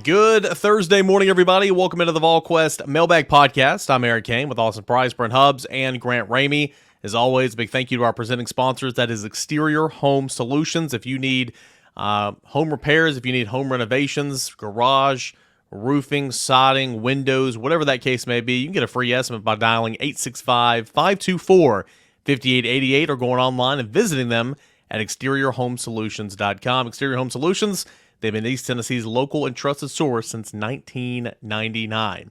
Good Thursday morning, everybody. Welcome into the Volquest Mailbag Podcast. I'm Aaron Kane with Austin Price, Brent Hubbs, and Grant Ramey. As always, a big thank you to our presenting sponsors. That is Exterior Home Solutions. If you need home repairs, if you need home renovations, garage, roofing, sodding, windows, whatever that case may be, you can get a free estimate by dialing 865-524-5888 or going online and visiting them at exteriorhomesolutions.com. Exterior Home Solutions, they've been East Tennessee's local and trusted source since 1999.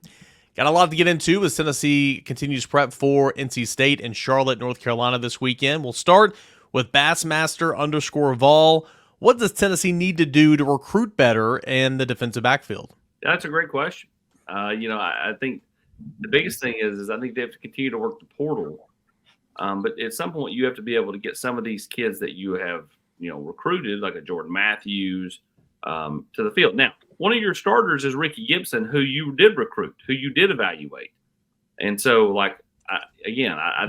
Got a lot to get into as Tennessee continues prep for NC State and Charlotte, North Carolina this weekend. We'll start with Bassmaster_Vol. What does Tennessee need to do to recruit better in the defensive backfield? That's a great question. I think the biggest thing is I think they have to continue to work the portal. But at some point, you have to be able to get some of these kids that you have, recruited, like a Jordan Matthews, to the field. Now, one of your starters is Ricky Gibson, who you did recruit, who you did evaluate. And so, I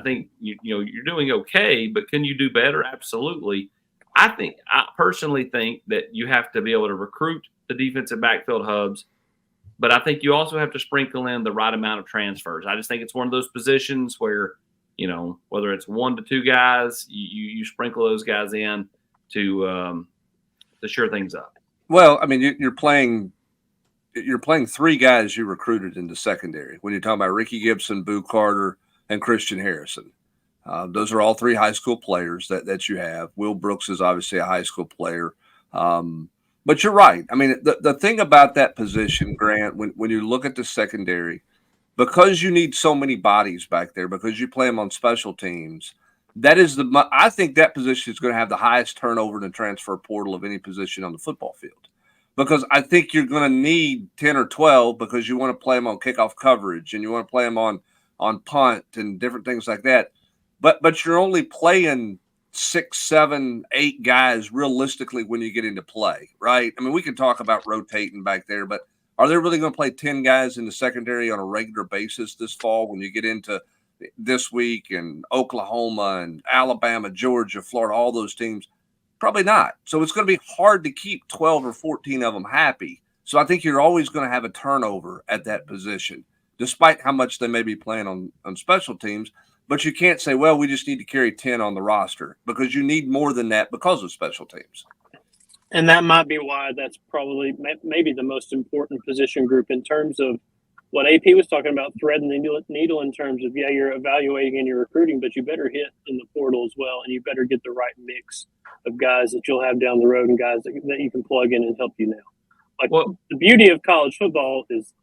think, you're doing okay, but can you do better? Absolutely. I personally think that you have to be able to recruit the defensive backfield hubs, but I think you also have to sprinkle in the right amount of transfers. I just think it's one of those positions where, whether it's 1 to 2 guys, you sprinkle those guys in to sure things up. Well, I mean, you're playing 3 guys you recruited in the secondary when you're talking about Ricky Gibson, Boo Carter, and Christian Harrison. Those are all 3 high school players that you have. Will Brooks is obviously a high school player. But you're right. I mean, the thing about that position, Grant, when you look at the secondary, because you need so many bodies back there, because you play them on special teams, I think that position is going to have the highest turnover in the transfer portal of any position on the football field. Because I think you're going to need 10 or 12 because you want to play them on kickoff coverage and you want to play them on punt and different things like that. But you're only playing 6, 7, 8 guys realistically when you get into play, right? I mean, we can talk about rotating back there, but are they really going to play 10 guys in the secondary on a regular basis this fall when you get into this week and Oklahoma and Alabama, Georgia, Florida, all those teams? Probably not. So it's going to be hard to keep 12 or 14 of them happy. So I think you're always going to have a turnover at that position, despite how much they may be playing on special teams. But you can't say, well, we just need to carry 10 on the roster because you need more than that because of special teams. And that might be why that's probably maybe the most important position group in terms of what AP was talking about, threading the needle in terms of, you're evaluating and you're recruiting, but you better hit in the portal as well, and you better get the right mix of guys that you'll have down the road and guys that you can plug in and help you now. The beauty of college football is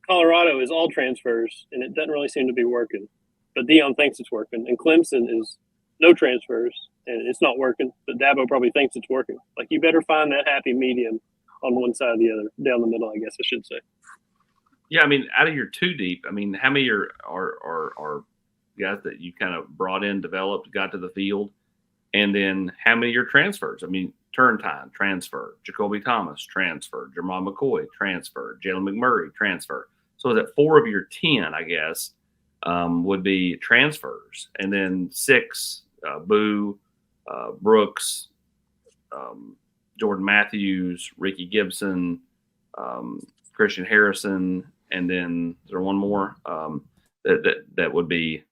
Colorado is all transfers, and it doesn't really seem to be working. But Dion thinks it's working, and Clemson is no transfers, and it's not working. But Dabo probably thinks it's working. You better find that happy medium on one side or the other, down the middle, I guess I should say. Yeah, I mean, out of your 2 deep, I mean, how many are guys that you kind of brought in, developed, got to the field, and then how many are transfers? I mean, Turntine, transfer. Jakobe Thomas, transfer. Jamal McCoy, transfer. Jalen McMurray, transfer. So that 4 of your 10, I guess, would be transfers, and then 6, Boo, Brooks, Jordan Matthews, Ricky Gibson, Christian Harrison, and then is there one more that would be,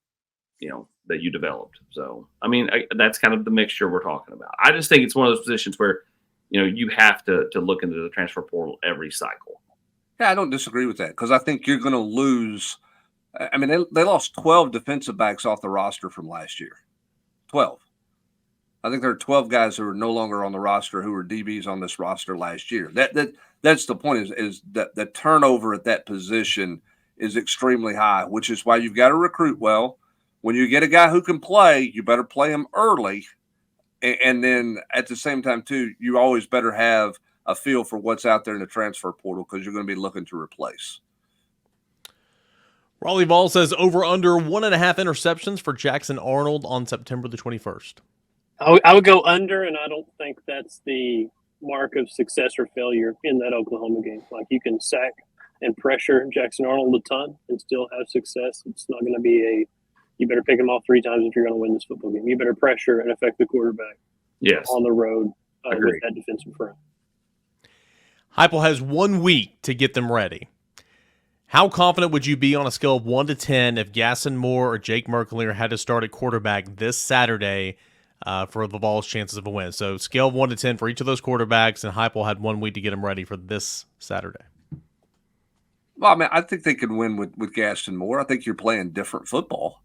that you developed. So, I mean, that's kind of the mixture we're talking about. I just think it's one of those positions where, you have to look into the transfer portal every cycle. Yeah, I don't disagree with that because I think you're going to lose. I mean, they lost 12 defensive backs off the roster from last year. 12. I think there are 12 guys who are no longer on the roster who were DBs on this roster last year. That's the point is that the turnover at that position is extremely high, which is why you've got to recruit well. When you get a guy who can play, you better play him early. And then at the same time, too, you always better have a feel for what's out there in the transfer portal because you're going to be looking to replace. RaleighVol says over under 1.5 interceptions for Jackson Arnold on September the 21st. I would go under, and I don't think that's the mark of success or failure in that Oklahoma game. You can sack and pressure Jackson Arnold a ton and still have success. It's not going to be you better pick him off 3 times if you're going to win this football game. You better pressure and affect the quarterback on the road with that defensive front. Heupel has 1 week to get them ready. How confident would you be on a scale of 1 to 10 if Gaston Moore or Jake Merklinger had to start at quarterback this Saturday for the Vols' chances of a win? So scale of 1 to 10 for each of those quarterbacks, and Heupel had 1 week to get them ready for this Saturday. Well, I mean, I think they could win with Gaston Moore. I think you're playing different football.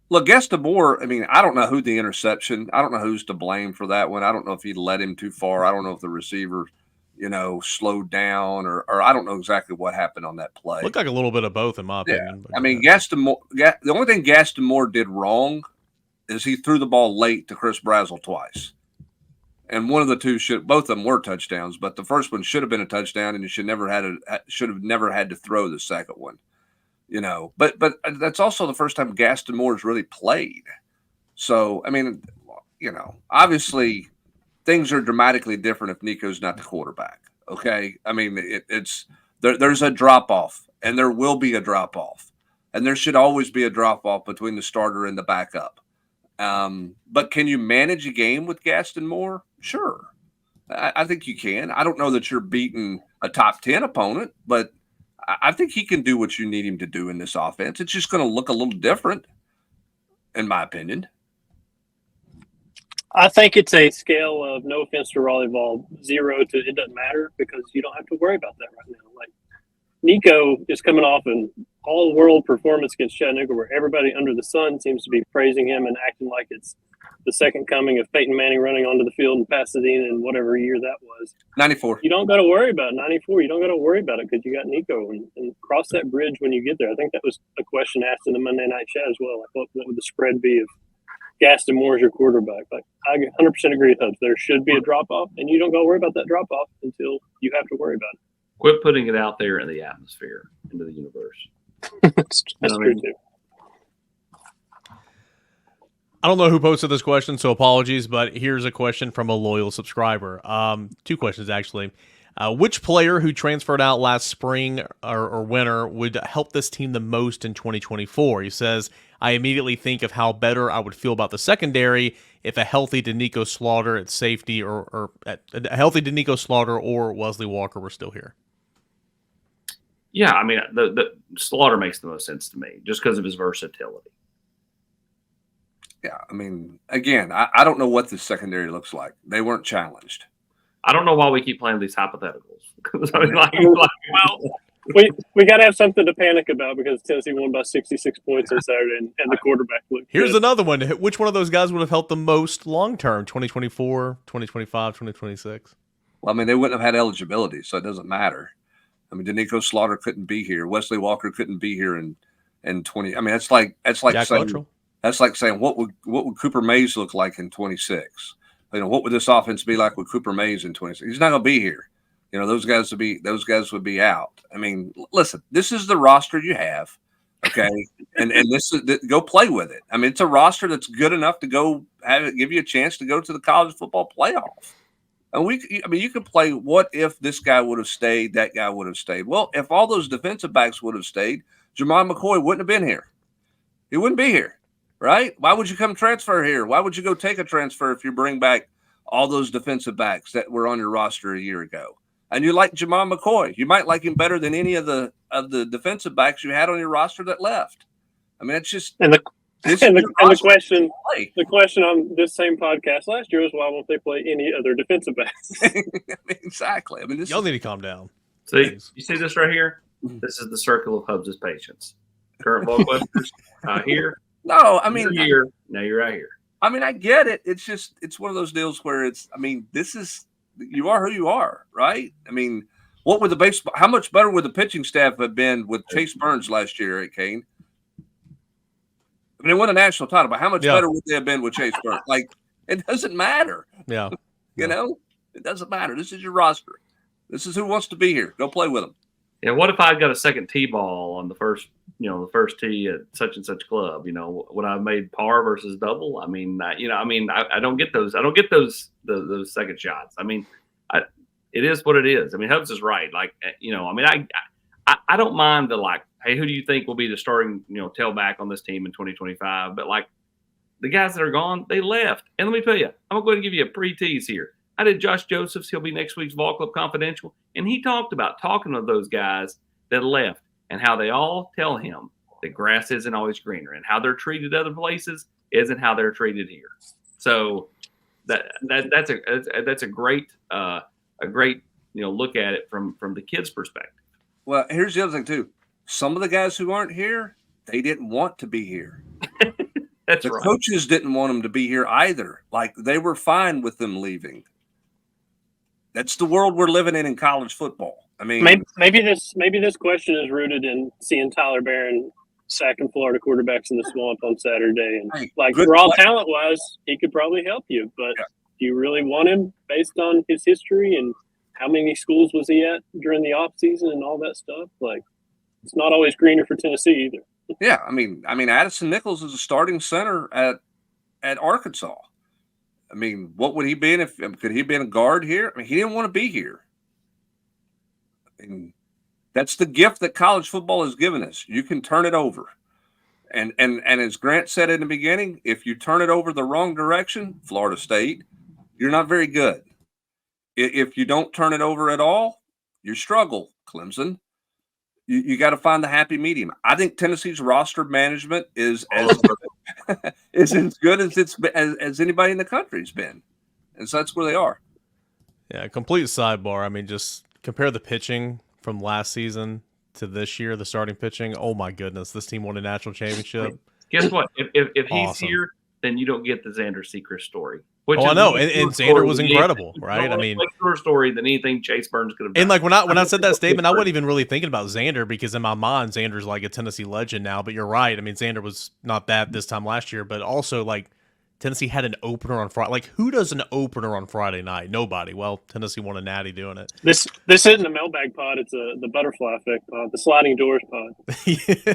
Look, Gaston Moore, I mean, I don't know who the interception, I don't know who's to blame for that one. I don't know if he led him too far. I don't know if the receiver, slowed down or I don't know exactly what happened on that play. Looked like a little bit of both, in my opinion. I mean, Gaston Moore, the only thing Gaston Moore did wrong is he threw the ball late to Chris Brazzell twice. And one of the two both of them were touchdowns, but the first one should have been a touchdown, and you should have never had to throw the second one. But that's also the first time Gaston Moore has really played. So, I mean, obviously things are dramatically different if Nico's not the quarterback. Okay. I mean, there's a drop off, and there will be a drop off, and there should always be a drop off between the starter and the backup. But can you manage a game with Gaston Moore? Sure. I think you can. I don't know that you're beating a top 10 opponent, but I think he can do what you need him to do in this offense. It's just going to look a little different, in my opinion. I think it's a scale of, no offense to RaleighVol, 0 to it doesn't matter, because you don't have to worry about that right now. Like, Nico is coming off an all-world performance against Chattanooga where everybody under the sun seems to be praising him and acting like it's the second coming of Peyton Manning running onto the field in Pasadena in whatever year that was. 94. You don't got to worry about it. 94. You don't got to worry about it because you got Nico and cross that bridge when you get there. I think that was a question asked in the Monday night chat as well. Like, what would the spread be if Gaston Moore is your quarterback? Like, I 100% agree with Hubs. There should be a drop-off, and you don't got to worry about that drop-off until you have to worry about it. Quit putting it out there in the atmosphere, into the universe. That's true, too. I don't know who posted this question, so apologies, but here's a question from a loyal subscriber. 2 questions, actually. Which player who transferred out last spring or winter would help this team the most in 2024? He says, I immediately think of how better I would feel about the secondary if a healthy Nico Slaughter at safety or a healthy Nico Slaughter or Wesley Walker were still here. Yeah, I mean, the Slaughter makes the most sense to me just because of his versatility. Yeah, I mean, again, I don't know what the secondary looks like. They weren't challenged. I don't know why we keep playing these hypotheticals. I mean, we got to have something to panic about because Tennessee won by 66 points on Saturday and the quarterback looked Here's good. another one. Which one of those guys would have helped the most long-term, 2024, 2025, 2026? Well, I mean, they wouldn't have had eligibility, so it doesn't matter. I mean, Nico Slaughter couldn't be here. Wesley Walker couldn't be here in 20. I mean, that's like saying what would Cooper Mays look like in 26? What would this offense be like with Cooper Mays in 26? He's not going to be here. Those guys would be out. I mean, listen, this is the roster you have, okay, and this is go play with it. I mean, it's a roster that's good enough to go give you a chance to go to the college football playoff. And you could play. What if this guy would have stayed? That guy would have stayed. Well, if all those defensive backs would have stayed, Jamon McCoy wouldn't have been here. He wouldn't be here. Right? Why would you come transfer here? Why would you go take a transfer if you bring back all those defensive backs that were on your roster a year ago? And you like Jamon McCoy. You might like him better than any of the defensive backs you had on your roster that left. I mean, it's just the question on this same podcast last year was, why won't they play any other defensive backs? I mean, exactly. I mean, y'all need to calm down. See, you see this right here? This is the circle of Hubs' patience. Current Volquesters here. No, I mean, you're here. Now you're right here. I mean, I get it. It's just, it's one of those deals where you are who you are, right? I mean, how much better would the pitching staff have been with Chase Burns last year at Kane? I mean, they won a national title, but how much better would they have been with Chase Burns? Like, it doesn't matter. Yeah. It doesn't matter. This is your roster. This is who wants to be here. Go play with them. Yeah, what if I got a second tee ball on the first tee at such and such club? Would I have made par versus double? I mean, I don't get those. I don't get those second shots. I mean, it is what it is. I mean, Hubs is right. Like, I don't mind the hey, who do you think will be the starting tailback on this team in 2025? But like the guys that are gone, they left. And let me tell you, I'm going to give you a pre-tease here. I did Josh Joseph's. He'll be next week's Vol Club Confidential. And he talked about talking to those guys that left and how they all tell him that grass isn't always greener and how they're treated other places isn't how they're treated here. So that's a great look at it from the kids' perspective. Well, here's the other thing too. Some of the guys who aren't here, they didn't want to be here. That's the right. Coaches didn't want them to be here either. Like they were fine with them leaving. That's the world we're living in college football. I mean, maybe this question is rooted in seeing Tyler Barron sacking Florida quarterbacks in the swamp on Saturday, and raw talent wise, he could probably help you. But do you really want him based on his history and how many schools was he at during the off season and all that stuff? Like, it's not always greener for Tennessee either. Yeah, I mean, Addison Nichols is a starting center at Arkansas. I mean, what would he be in could he be in a guard here? I mean, he didn't want to be here. I mean, that's the gift that college football has given us. You can turn it over. And as Grant said in the beginning, if you turn it over the wrong direction, Florida State, you're not very good. If you don't turn it over at all, you struggle, Clemson. You got to find the happy medium. I think Tennessee's roster management is as good as anybody in the country's been, and so that's where they are. Yeah, complete sidebar. I mean, just compare the pitching from last season to this year. The starting pitching. Oh my goodness, this team won a national championship. Guess what? If he's Awesome. Here, then you don't get the Xander Secret story. I know, and Xander was incredible, right? I mean, more story than anything Chase Burns could have done. And like when I said that statement, I wasn't even really thinking about Xander because in my mind, Xander's like a Tennessee legend now. But you're right. I mean, Xander was not that this time last year, but also like Tennessee had an opener on Friday. Like, who does an opener on Friday night? Nobody. Well, Tennessee won a natty doing it. This isn't a mailbag pod. It's the butterfly effect pod, the sliding doors pod. Yeah.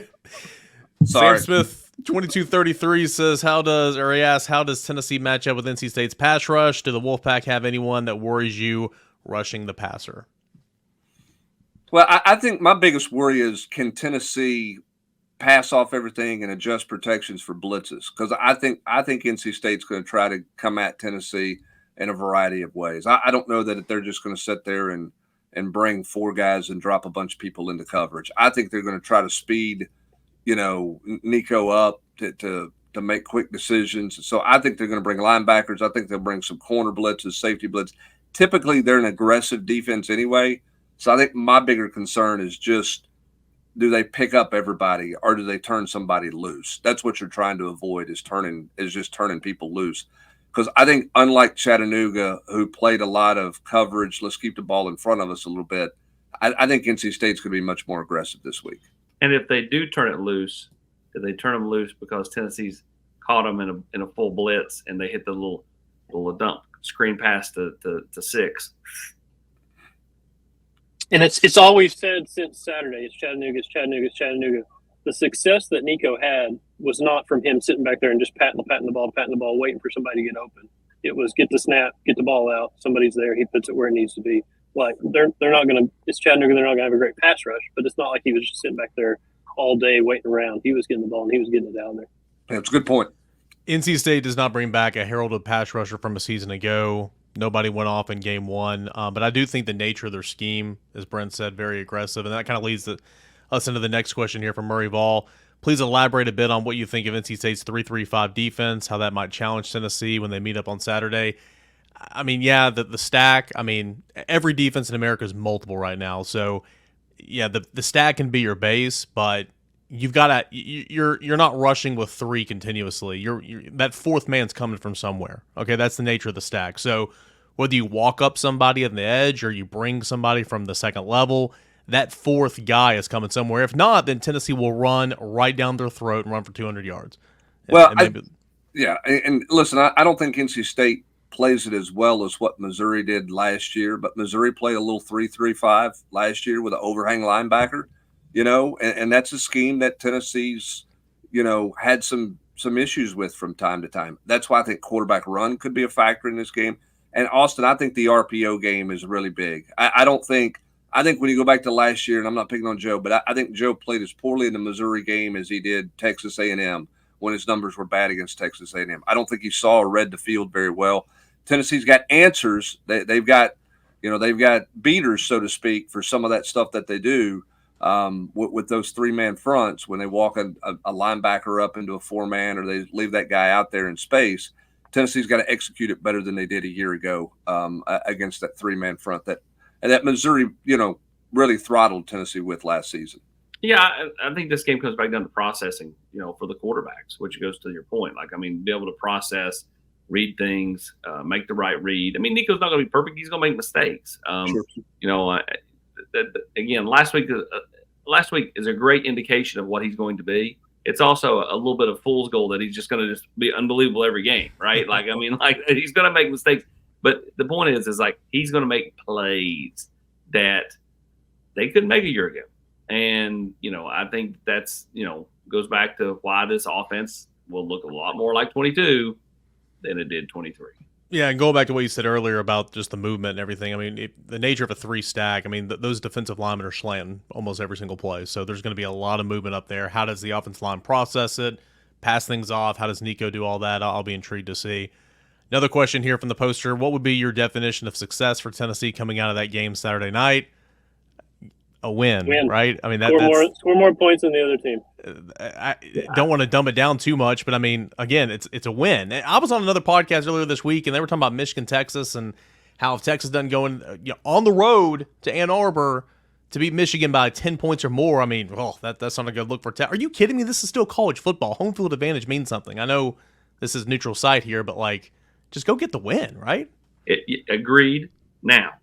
Sorry. Sam Smith 2233 says, he asks, how does Tennessee match up with NC State's pass rush? Do the Wolfpack have anyone that worries you rushing the passer? Well, I think my biggest worry is, can Tennessee pass off everything and adjust protections for blitzes? Because I think NC State's going to try to come at Tennessee in a variety of ways. I don't know that they're just going to sit there and bring four guys and drop a bunch of people into coverage. I think they're going to try to speed Nico up to make quick decisions. So I think they're going to bring linebackers. I think they'll bring some corner blitzes, safety blitz. Typically, they're an aggressive defense anyway. So I think my bigger concern is just, do they pick up everybody or do they turn somebody loose? That's what you're trying to avoid, is just turning people loose. Because I think, unlike Chattanooga, who played a lot of coverage, let's keep the ball in front of us a little bit, I think NC State's going to be much more aggressive this week. And if they do turn it loose, if they turn them loose because Tennessee's caught them in a full blitz and they hit the little dump screen pass to six. And it's always said since Saturday, it's Chattanooga. The success that Nico had was not from him sitting back there and just patting the ball, waiting for somebody to get open. It was get the snap, get the ball out. Somebody's there. He puts it where it needs to be. Like, they're not going to – it's Chattanooga. They're not going to have a great pass rush, but it's not like he was just sitting back there all day waiting around. He was getting the ball, and he was getting it down there. That's a good point. NC State does not bring back a heralded pass rusher from a season ago. Nobody went off in game one. But I do think the nature of their scheme, as Brent said, very aggressive. And that kind of leads us into the next question here from MuriVol. Please elaborate a bit on what you think of NC State's 3-3-5 defense, how that might challenge Tennessee when they meet up on Saturday. I mean, yeah, the stack. I mean, every defense in America is multiple right now. So, yeah, the stack can be your base, but you've got to you're not rushing with three continuously. You're that fourth man's coming from somewhere. Okay, that's the nature of the stack. So whether you walk up somebody on the edge or you bring somebody from the second level, that fourth guy is coming somewhere. If not, then Tennessee will run right down their throat and run for 200 yards. Well, and listen, I don't think NC State plays it as well as what Missouri did last year, but Missouri played a little 3-3-5 last year with an overhang linebacker, and that's a scheme that Tennessee's, had some issues with from time to time. That's why I think quarterback run could be a factor in this game. And Austin, I think the RPO game is really big. I think when you go back to last year, and I'm not picking on Joe, but I think Joe played as poorly in the Missouri game as he did Texas A&M when his numbers were bad against Texas A&M. I don't think he saw or read the field very well. Tennessee's got answers. They've got beaters, so to speak, for some of that stuff that they do with those 3-man fronts when they walk a linebacker up into a 4-man or they leave that guy out there in space. Tennessee's got to execute it better than they did a year ago against that 3-man front that Missouri, really throttled Tennessee with last season. Yeah, I think this game comes back down to processing, for the quarterbacks, which goes to your point. Be able to process, read things, make the right read. Nico's not going to be perfect. He's going to make mistakes. Sure. Again, last week is a great indication of what he's going to be. It's also a little bit of fool's gold that he's just going to just be unbelievable every game, right? He's going to make mistakes. But the point is he's going to make plays that they couldn't make a year ago. And, I think that's, goes back to why this offense will look a lot more like 22 than it did 23. Yeah, and going back to what you said earlier about just the movement and everything, the nature of a 3-stack, those defensive linemen are slanting almost every single play, so there's going to be a lot of movement up there. How does the offensive line process it, pass things off? How does Nico do all that? I'll be intrigued to see. Another question here from the poster, what would be your definition of success for Tennessee coming out of that game Saturday night? A win, right? Score more points than the other team. I don't want to dumb it down too much, but again, it's a win. I was on another podcast earlier this week, and they were talking about Michigan, Texas, and how if Texas doesn't go on the road to Ann Arbor to beat Michigan by 10 points or more, that's not a good look for Texas. Are you kidding me? This is still college football. Home field advantage means something. I know this is neutral site here, but just go get the win, right? Agreed. Now,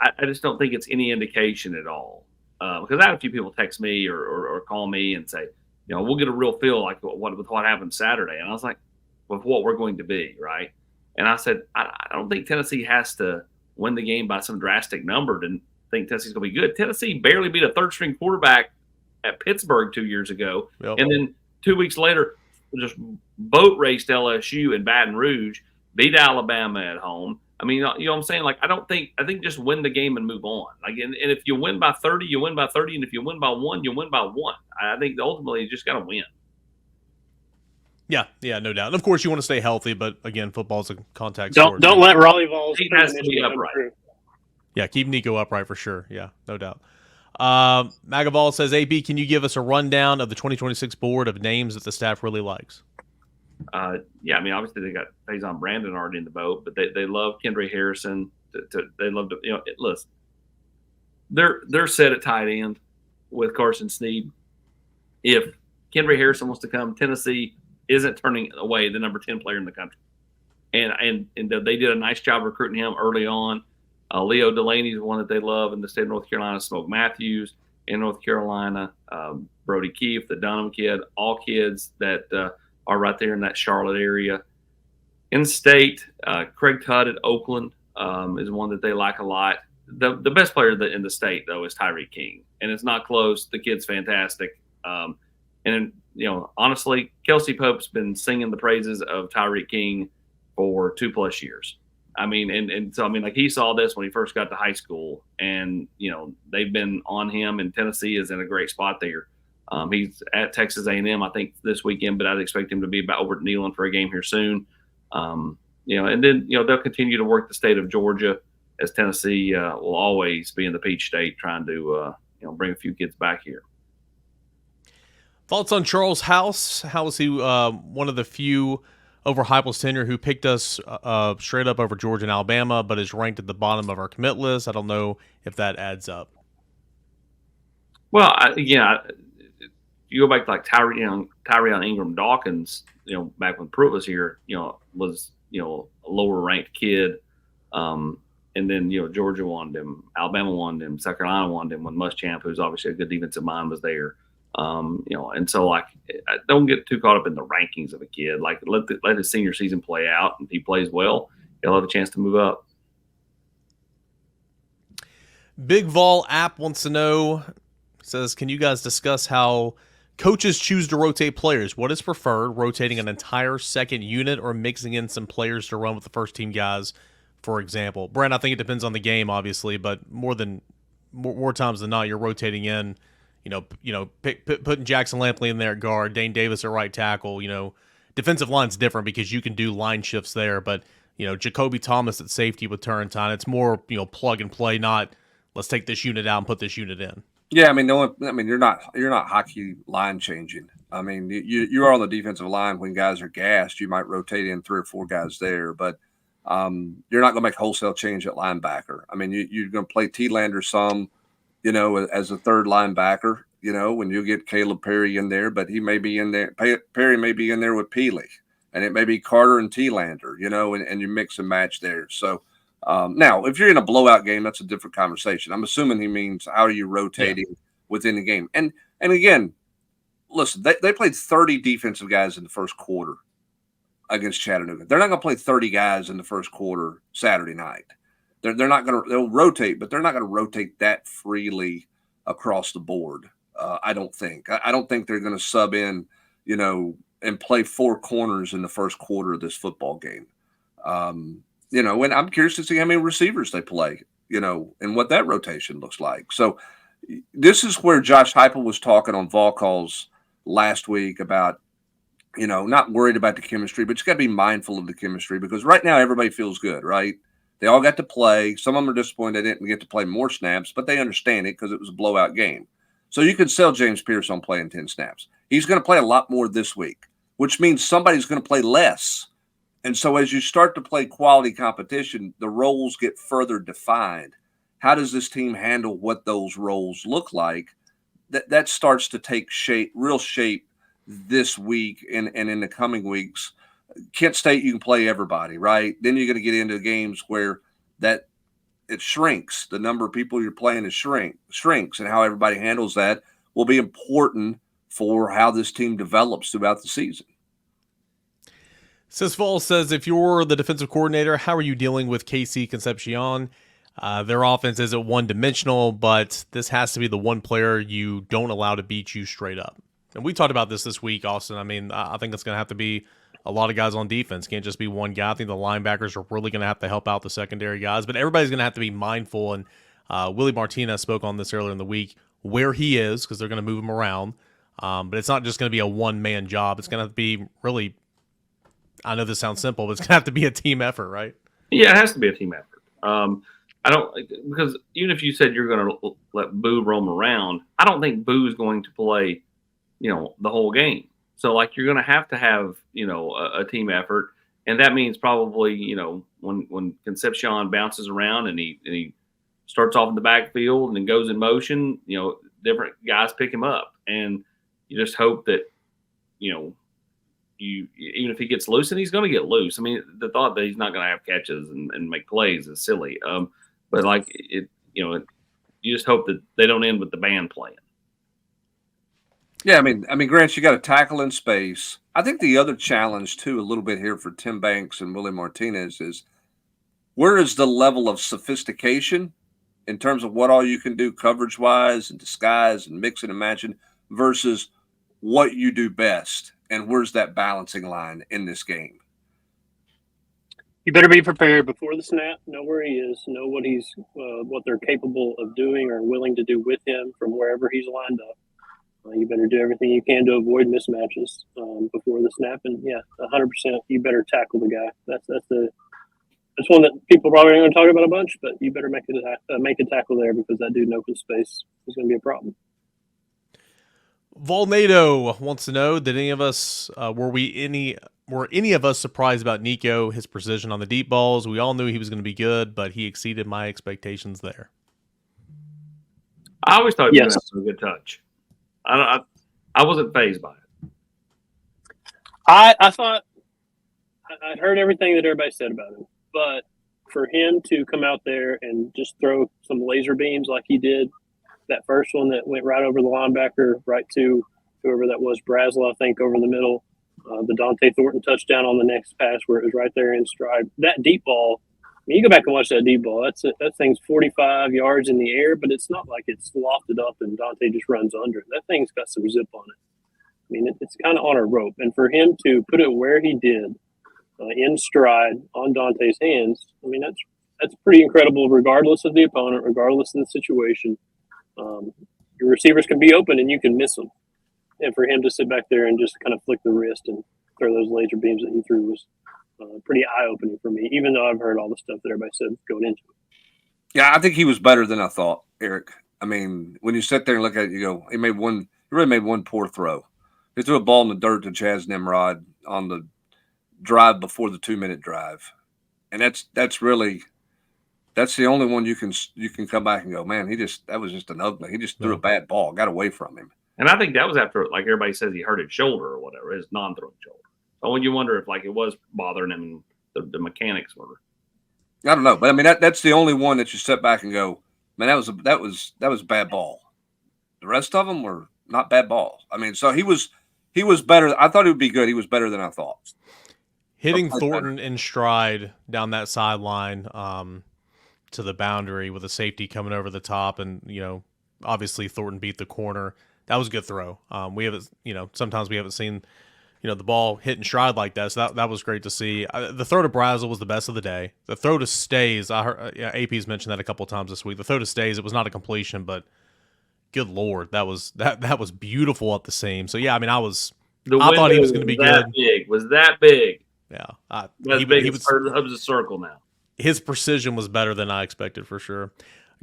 I just don't think it's any indication at all. Because I had a few people text me or call me and say, we'll get a real feel with what happened Saturday. And I was like, with what we're going to be, right? And I said, I don't think Tennessee has to win the game by some drastic number to think Tennessee's going to be good. Tennessee barely beat a third-string quarterback at Pittsburgh 2 years ago. Yep. And then 2 weeks later, just boat raced LSU in Baton Rouge, beat Alabama at home. You know what I'm saying? I think just win the game and move on. And if you win by 30, you win by 30. And if you win by 1, you win by 1. I think ultimately you just got to win. Yeah, no doubt. And of course, you want to stay healthy, but again, football's a contact sport. Don't let RaleighVol has to be upright. Yeah, keep Nico upright for sure. Yeah, no doubt. MagaVol says, AB, can you give us a rundown of the 2026 board of names that the staff really likes? Obviously they got Faison Brandon already in the boat, but they love Kendra Harrison. They love to, listen, they're set at tight end with Carson Sneed. If Kendra Harrison wants to come, Tennessee isn't turning away the number 10 player in the country. And they did a nice job recruiting him early on. Leo Delaney is one that they love in the state of North Carolina. Smoke Matthews in North Carolina. Brody Keefe, the Dunham kid, all kids that are right there in that Charlotte area. In state, Craig Tudd at Oakland is one that they like a lot. The best player in the state, though, is Tyreek King. And it's not close. The kid's fantastic. Honestly, Kelsey Pope's been singing the praises of Tyreek King for 2+ years. He saw this when he first got to high school. And, they've been on him, and Tennessee is in a great spot there. He's at Texas A&M, I think, this weekend, but I'd expect him to be over at Neyland for a game here soon. And then they'll continue to work the state of Georgia, as Tennessee will always be in the Peach State, trying to bring a few kids back here. Thoughts on Charles House? How is he one of the few over Heupel's tenure who picked us straight up over Georgia and Alabama, but is ranked at the bottom of our commit list? I don't know if that adds up. Well, you go back to Tyrion Ingram Dawkins, back when Pruitt was here, was a lower ranked kid. And then, Georgia wanted him, Alabama wanted him, South Carolina wanted him when Muschamp, who's obviously a good defensive mind, was there. And so I don't get too caught up in the rankings of a kid. Let his senior season play out, and if he plays well, he'll have a chance to move up. BigVolApp wants to know, says, can you guys discuss how coaches choose to rotate players? What is preferred, rotating an entire second unit or mixing in some players to run with the first team guys, for example? Brent, I think it depends on the game, obviously, but more times than not, you're rotating in, putting Jackson Lampley in there at guard, Dane Davis at right tackle, defensive line's different because you can do line shifts there, but Jakobe Thomas at safety with Turrentine, it's more plug and play, not let's take this unit out and put this unit in. Yeah, I mean, you're not hockey line changing. I mean, you are on the defensive line when guys are gassed. You might rotate in 3 or 4 guys there, but you're not going to make wholesale change at linebacker. I mean, you're going to play T-Lander some, as a third linebacker. When you get Caleb Perry in there, but he may be in there. Perry may be in there with Peely, and it may be Carter and T-Lander. And you mix and match there. So. Now, if you're in a blowout game, that's a different conversation. I'm assuming he means how are you rotating within the game. And again, listen, they played 30 defensive guys in the first quarter against Chattanooga. They're not going to play 30 guys in the first quarter Saturday night. They're not going to – they'll rotate, but they're not going to rotate that freely across the board, I don't think. I don't think they're going to sub in, and play 4 corners in the first quarter of this football game. And I'm curious to see how many receivers they play, and what that rotation looks like. So this is where Josh Heupel was talking on Vol calls last week about, not worried about the chemistry, but you got to be mindful of the chemistry because right now everybody feels good, right? They all got to play. Some of them are disappointed they didn't get to play more snaps, but they understand it because it was a blowout game. So you can sell James Pierce on playing 10 snaps. He's going to play a lot more this week, which means somebody's going to play less. And so as you start to play quality competition, the roles get further defined. How does this team handle what those roles look like? That starts to take real shape this week and in the coming weeks. Kent State, you can play everybody, right? Then you're going to get into games where it shrinks. The number of people you're playing shrinks, and how everybody handles that will be important for how this team develops throughout the season. SysVol says, if you're the defensive coordinator, how are you dealing with KC Concepcion? Their offense isn't one-dimensional, but this has to be the one player you don't allow to beat you straight up. And we talked about this week, Austin. I mean, I think it's going to have to be a lot of guys on defense. Can't just be one guy. I think the linebackers are really going to have to help out the secondary guys, but everybody's going to have to be mindful. And Willie Martinez spoke on this earlier in the week, where he is, because they're going to move him around. But it's not just going to be a one-man job. It's going to be really, I know this sounds simple, but it's going to have to be a team effort, right? Yeah, it has to be a team effort. Because even if you said you're going to let Boo roam around, I don't think Boo's going to play, the whole game. So, you're going to have, a team effort. And that means probably, when Concepcion bounces around and he starts off in the backfield and then goes in motion, different guys pick him up. And you just hope that, even if he gets loose, and he's going to get loose. I mean, the thought that he's not going to have catches and make plays is silly. But you just hope that they don't end with the band playing. Yeah, I mean, Grant, you got to tackle in space. I think the other challenge too, a little bit here for Tim Banks and Willie Martinez, is where is the level of sophistication in terms of what all you can do coverage-wise and disguise and mixing and matching versus what you do best, and where's that balancing line in this game? You better be prepared before the snap. Know where he is. Know what they're capable of doing or willing to do with him from wherever he's lined up. You better do everything you can to avoid mismatches before the snap, and 100%. You better tackle the guy. That's one that people probably aren't going to talk about a bunch, but you better make a tackle there because that dude in open space is going to be a problem. Volnado wants to know, did any of us were any of us surprised about Nico, his precision on the deep balls? We all knew he was going to be good, but he exceeded my expectations there. I always thought he was going to have a good touch. I wasn't fazed by it. I thought I'd heard everything that everybody said about him, but for him to come out there and just throw some laser beams like he did, that first one that went right over the linebacker, right to whoever that was, Brazel, I think, over the middle, the Dante Thornton touchdown on the next pass where it was right there in stride. That deep ball, you go back and watch that deep ball, that thing's 45 yards in the air, but it's not like it's lofted up and Dante just runs under it. That thing's got some zip on it. I mean, it's kind of on a rope. And for him to put it where he did, in stride on Dante's hands, I mean, that's pretty incredible regardless of the opponent, regardless of the situation. Your receivers can be open and you can miss them. And for him to sit back there and just kind of flick the wrist and throw those laser beams that he threw was pretty eye-opening for me, even though I've heard all the stuff that everybody said going into it. Yeah, I think he was better than I thought, Eric. I mean, when you sit there and look at it, you go, he really made one poor throw. He threw a ball in the dirt to Chaz Nimrod on the drive before the 2-minute drive. And that's the only one you can come back and go, man, that was just an ugly. He just threw a bad ball, got away from him. And I think that was after, like everybody says, he hurt his shoulder or whatever, his non-throwing shoulder. So when you wonder if like it was bothering him, the mechanics were. I don't know, but I mean that's the only one that you sit back and go, man, that was a bad ball. The rest of them were not bad balls. I mean, so he was better. I thought he would be good. He was better than I thought. Hitting Thornton in stride down that sideline to the boundary with a safety coming over the top, and obviously Thornton beat the corner. That was a good throw. We haven't, sometimes we haven't seen, the ball hit in stride like that. So that was great to see. The throw to Brazel was the best of the day. The throw to Stays, I heard AP's mentioned that a couple of times this week. The throw to Stays, it was not a completion, but good Lord, that was beautiful up the seam. So yeah, I mean, I thought he was going to be good. Was that big? Yeah, he was a circle now. His precision was better than I expected for sure.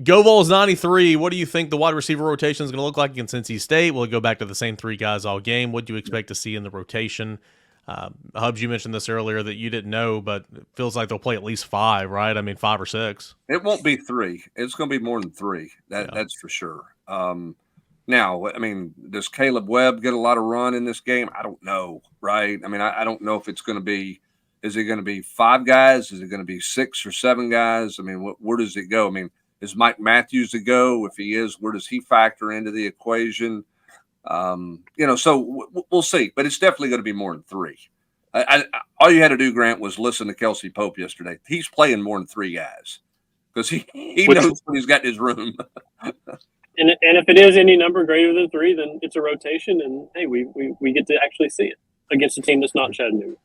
Go Vols 93. What do you think the wide receiver rotation is going to look like against NC State? Will it go back to the same three guys all game? What do you expect to see in the rotation? Hubs, you mentioned this earlier that you didn't know, but it feels like they'll play at least 5, right? I mean, 5 or 6. It won't be 3. It's going to be more than 3. That's for sure. Now, I mean, does Caleb Webb get a lot of run in this game? I don't know, right? I mean, I don't know if it's going to be – is it going to be 5 guys? Is it going to be 6 or 7 guys? I mean, where does it go? I mean, is Mike Matthews to go? If he is, where does he factor into the equation? So we'll see. But it's definitely going to be more than 3. All you had to do, Grant, was listen to Kelsey Pope yesterday. He's playing more than 3 guys because he knows when he's got in his room. And if it is any number greater than 3, then it's a rotation, and hey, we get to actually see it against a team that's not Chattanooga.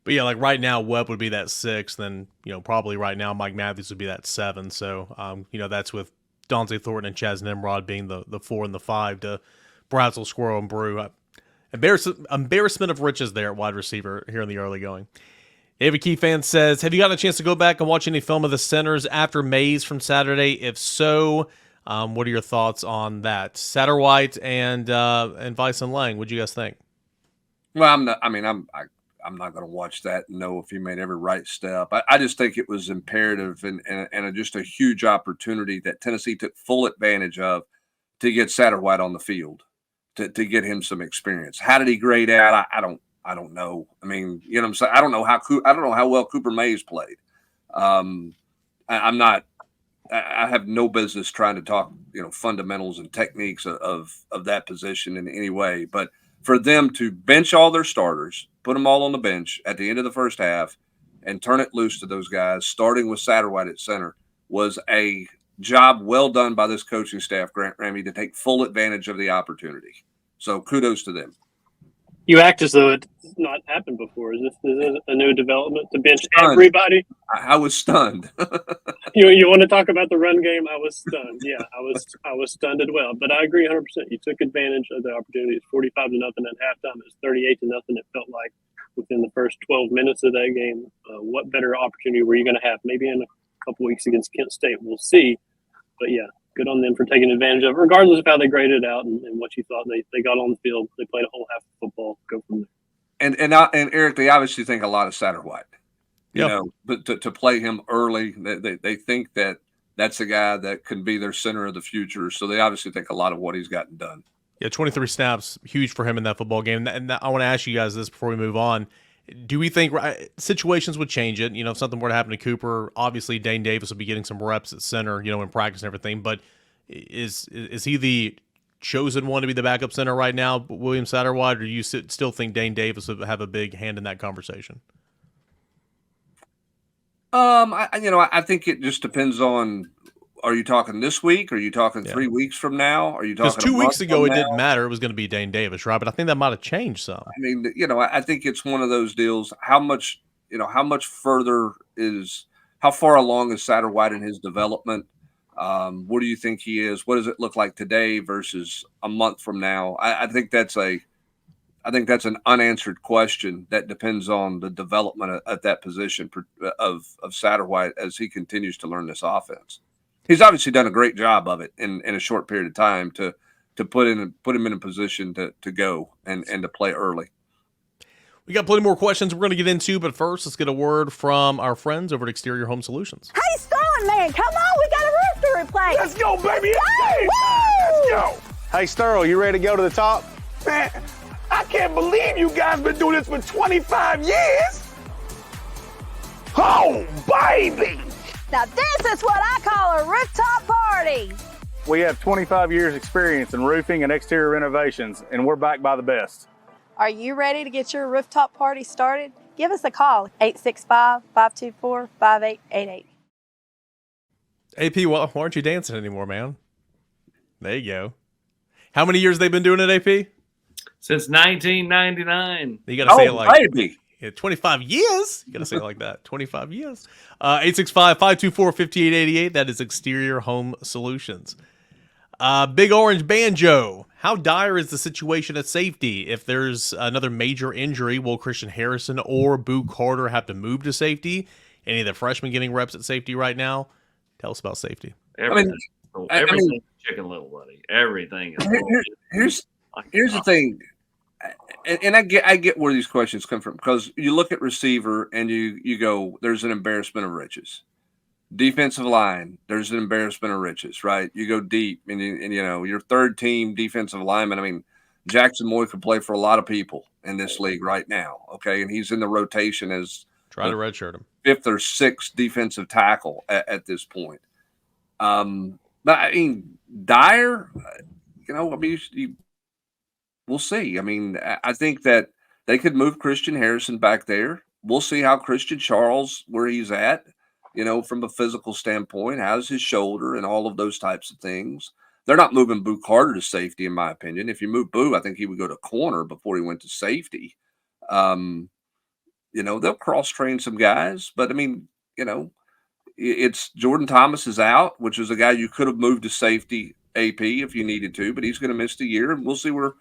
But yeah, like right now, Webb would be that 6. Then probably right now, Mike Matthews would be that 7. So that's with Dante Thornton and Chaz Nimrod being the 4 and the 5 to Brazel, Squirrel, and Brew. Embarrassment of riches there at wide receiver here in the early going. David Key fan says, have you gotten a chance to go back and watch any film of the centers after Mays from Saturday? If so, what are your thoughts on that? Satterwhite and Vyson Lang, what do you guys think? Well, I'm not going to watch that and know if he made every right step. I just think it was imperative and just a huge opportunity that Tennessee took full advantage of to get Satterwhite on the field, to get him some experience. How did he grade out? I don't know. I mean, you know what I'm saying? I don't know how well Cooper Mays played. I have no business trying to talk, fundamentals and techniques of that position in any way. But for them to bench all their starters, put them all on the bench at the end of the first half, and turn it loose to those guys, starting with Satterwhite at center, was a job well done by this coaching staff, Grant Ramey, to take full advantage of the opportunity. So kudos to them. You act as though it's not happened before. Is this a new development to bench everybody? I was stunned. You want to talk about the run game? I was stunned. Yeah, I was stunned as well. But I agree 100%. You took advantage of the opportunity. It's 45-0 at halftime. It's 38-0. It felt like within the first 12 minutes of that game. What better opportunity were you going to have? Maybe in a couple weeks against Kent State. We'll see. But yeah, good on them for taking advantage of it, regardless of how they graded it out and what you thought. They got on the field. They played a whole half of football. Go from there. And Eric, they obviously think a lot of Satterwhite. But to play him early, they think that that's a guy that can be their center of the future. So they obviously think a lot of what he's gotten done. Yeah, 23 snaps, huge for him in that football game. And I want to ask you guys this before we move on. Do we think situations would change it? If something were to happen to Cooper, obviously Dane Davis would be getting some reps at center, in practice and everything. But is he the chosen one to be the backup center right now, William Satterwhite, or do you still think Dane Davis would have a big hand in that conversation? I think it just depends on. Are you talking this week? Are you talking 3 weeks from now? Are you talking? Because 2 weeks ago it didn't matter; it was going to be Dane Davis, right? But I think that might have changed some. I mean, I think it's one of those deals. How much further how far along is Satterwhite in his development? What do you think he is? What does it look like today versus a month from now? I think that's I think that's an unanswered question that depends on the development at that position of Satterwhite as he continues to learn this offense. He's obviously done a great job of it in a short period of time to put him in a position to go and to play early. We got plenty more questions we're going to get into, but first, let's get a word from our friends over at Exterior Home Solutions. Hey, Sterling, man, come on, we got a roof to replace. Let's go, baby. It's game time. Let's go. Hey, Sterling, you ready to go to the top? Man, I can't believe you guys been doing this for 25 years. Oh, baby. Now, this is what I call a rooftop party. We have 25 years experience in roofing and exterior renovations, and we're backed by the best. Are you ready to get your rooftop party started? Give us a call, 865-524-5888. AP, why aren't you dancing anymore, man? There you go. How many years they been doing it, AP? Since 1999. You got to say it like baby. 25 years. You got to say it like that. 25 years. 865-524-5888. That is Exterior Home Solutions. BigOrangeBanjo. How dire is the situation at safety? If there's another major injury, will Christian Harrison or Boo Carter have to move to safety? Any of the freshmen getting reps at safety right now? Tell us about safety. Everything. Everything Chicken Little, buddy. Everything is here's the thing. And I get where these questions come from, because you look at receiver and you go, there's an embarrassment of riches. Defensive line, there's an embarrassment of riches, right? You go deep, and you know your third team defensive lineman. I mean, Jackson Moy could play for a lot of people in this league right now. Okay, and he's in the rotation as try to redshirt him, 5th or 6th defensive tackle at this point. But I mean, dire. You know, I mean, we'll see. I mean, I think that they could move Christian Harrison back there. We'll see how Christian Charles, where he's at, you know, from a physical standpoint, how's his shoulder and all of those types of things. They're not moving Boo Carter to safety, in my opinion. If you move Boo, I think he would go to corner before he went to safety. You know, they'll cross-train some guys, but, I mean, you know, it's Jordan Thomas is out, which is a guy you could have moved to safety AP if you needed to, but he's going to miss the year, and we'll see where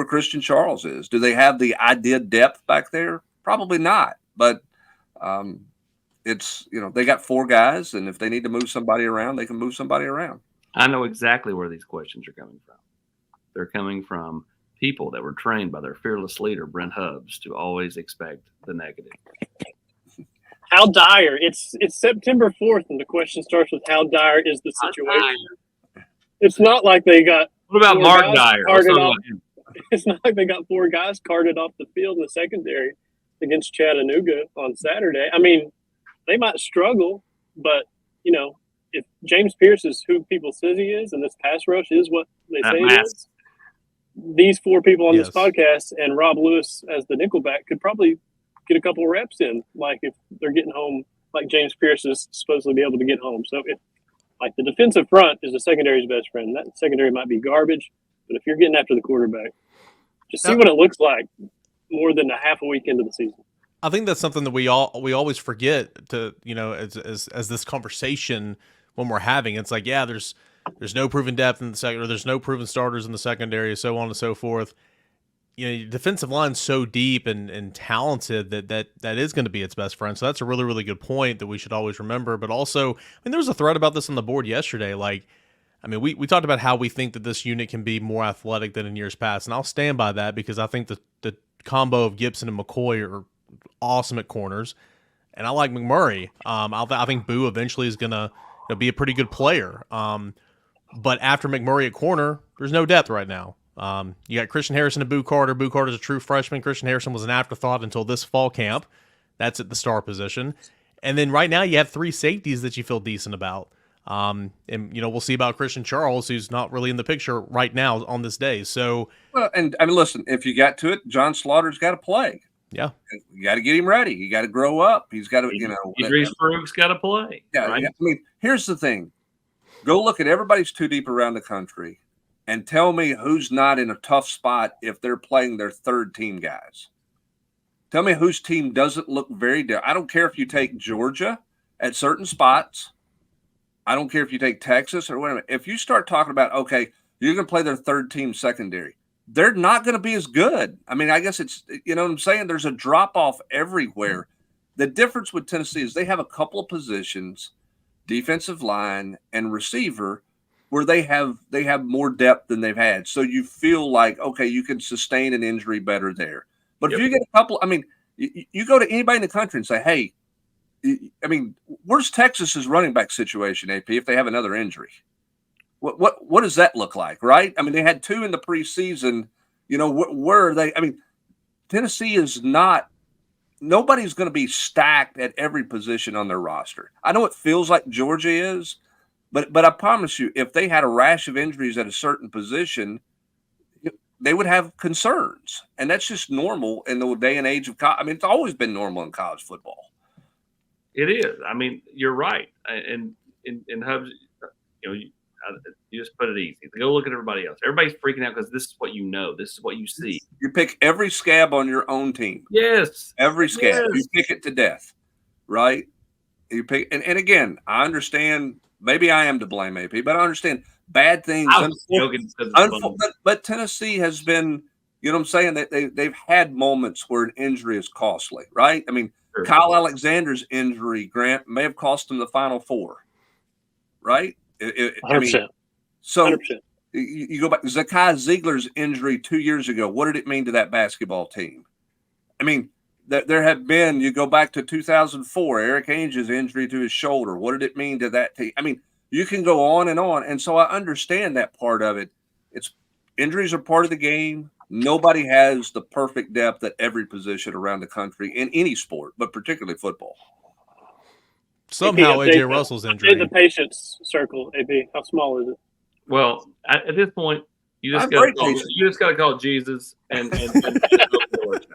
Christian Charles is. Do they have the idea depth back there? Probably not, but it's, you know, they got 4 guys, and if they need to move somebody around, they can move somebody around. I know exactly where these questions are coming from. They're coming from people that were trained by their fearless leader, Brent Hubbs, to always expect the negative. How dire? It's September 4th, and the question starts with how dire is the situation? It's not like they got. What about Mark Dyer? It's not like they got 4 guys carted off the field in the secondary against Chattanooga on Saturday. I mean, they might struggle, but, you know, if James Pierce is who people says he is, and this pass rush is what they say it is, these 4 people on this podcast and Rob Lewis as the nickelback could probably get a couple of reps in, like if they're getting home, like James Pierce is supposed to be able to get home. So if, like, the defensive front is the secondary's best friend, that secondary might be garbage, but if you're getting after the quarterback, just see what it looks like more than a half a week into the season. I think that's something that we always forget to, you know, as this conversation when we're having. It's like, yeah, there's no proven depth in the second, or there's no proven starters in the secondary, so on and so forth. You know, your defensive line's so deep and talented that is going to be its best friend. So that's a really, really good point that we should always remember. But also, I mean, there was a thread about this on the board yesterday. Like, I mean, we talked about how we think that this unit can be more athletic than in years past, and I'll stand by that because I think the combo of Gibson and McCoy are awesome at corners, and I like McMurray. I think Boo eventually is gonna be a pretty good player. But after McMurray at corner, there's no depth right now. You got Christian Harrison and Boo Carter. Boo Carter's a true freshman. Christian Harrison was an afterthought until this fall camp. That's at the star position. And then right now you have 3 safeties that you feel decent about. And, you know, we'll see about Christian Charles, who's not really in the picture right now on this day. So, well, and I mean, listen, if you got to it, John Slaughter's got to play. Yeah. You got to get him ready. You got to grow up. He's got to, you know. Idris Farouk's got to play. Yeah, right? I mean, here's the thing. Go look at everybody's 2 deep around the country and tell me who's not in a tough spot if they're playing their 3rd team guys. Tell me whose team doesn't look very different. I don't care if you take Georgia at certain spots. I don't care if you take Texas or whatever. If you start talking about, okay, you're going to play their 3rd team secondary, they're not going to be as good. I mean, I guess it's, you know what I'm saying? There's a drop off everywhere. The difference with Tennessee is they have a couple of positions, defensive line and receiver, where they have more depth than they've had. So you feel like, okay, you can sustain an injury better there. But if you get a couple, I mean, you go to anybody in the country and say, hey, I mean, where's Texas's running back situation, AP, if they have another injury? What does that look like, right? I mean, they had 2 in the preseason. You know, where are they? I mean, Tennessee is not – nobody's going to be stacked at every position on their roster. I know it feels like Georgia is, but I promise you, if they had a rash of injuries at a certain position, they would have concerns. And that's just normal in the day and age of college. I mean, it's always been normal in college football. It is. I mean, you're right. And in Hubs, you know, you just put it easy. Go look at everybody else. Everybody's freaking out because this is what you know. This is what you see. You pick every scab on your own team. Yes. Every scab. Yes. You pick it to death, right? You pick, and again, I understand. Maybe I am to blame, AP, but I understand bad things. I was joking but Tennessee has been, you know what I'm saying? They've had moments where an injury is costly, right? I mean, sure. Kyle Alexander's injury, Grant, may have cost him the Final Four, right? 100%. I mean, so 100%. you go back. Zakai Ziegler's injury 2 years ago, what did it mean to that basketball team? I mean, there have been, you go back to 2004, Eric Ainge's injury to his shoulder. What did it mean to that team? I mean, you can go on. And so I understand that part of it. It's injuries are part of the game. Nobody has the perfect depth at every position around the country in any sport, but particularly football. Somehow AP, AJ Russell's injury. The patience circle, AP. How small is it? Well, at this point, you just got to call Jesus and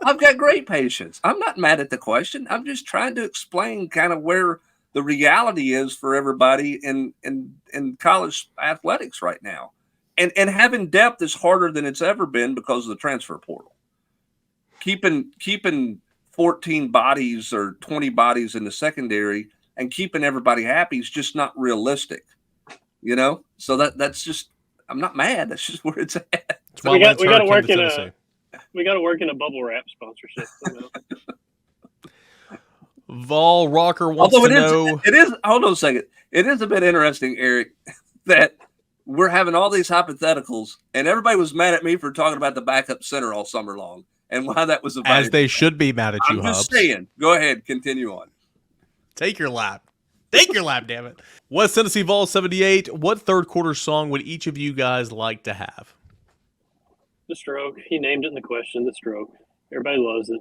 I've got great patience. I'm not mad at the question. I'm just trying to explain kind of where the reality is for everybody in college athletics right now. And having depth is harder than it's ever been because of the transfer portal. Keeping 14 bodies or 20 bodies in the secondary and keeping everybody happy is just not realistic. You know? So that's just, I'm not mad. That's just where it's at. We got to work in a bubble wrap sponsorship. Vol Rocker wants to know. It is. Hold on a second. It is a bit interesting, Eric, that we're having all these hypotheticals, and everybody was mad at me for talking about the backup center all summer long, and why that was as they should be mad at you. I'm just saying. Go ahead, continue on. Take your lap. Take your lap, damn it. West Tennessee Vol 78. What third quarter song would each of you guys like to have? The Stroke. He named it in the question. The Stroke. Everybody loves it.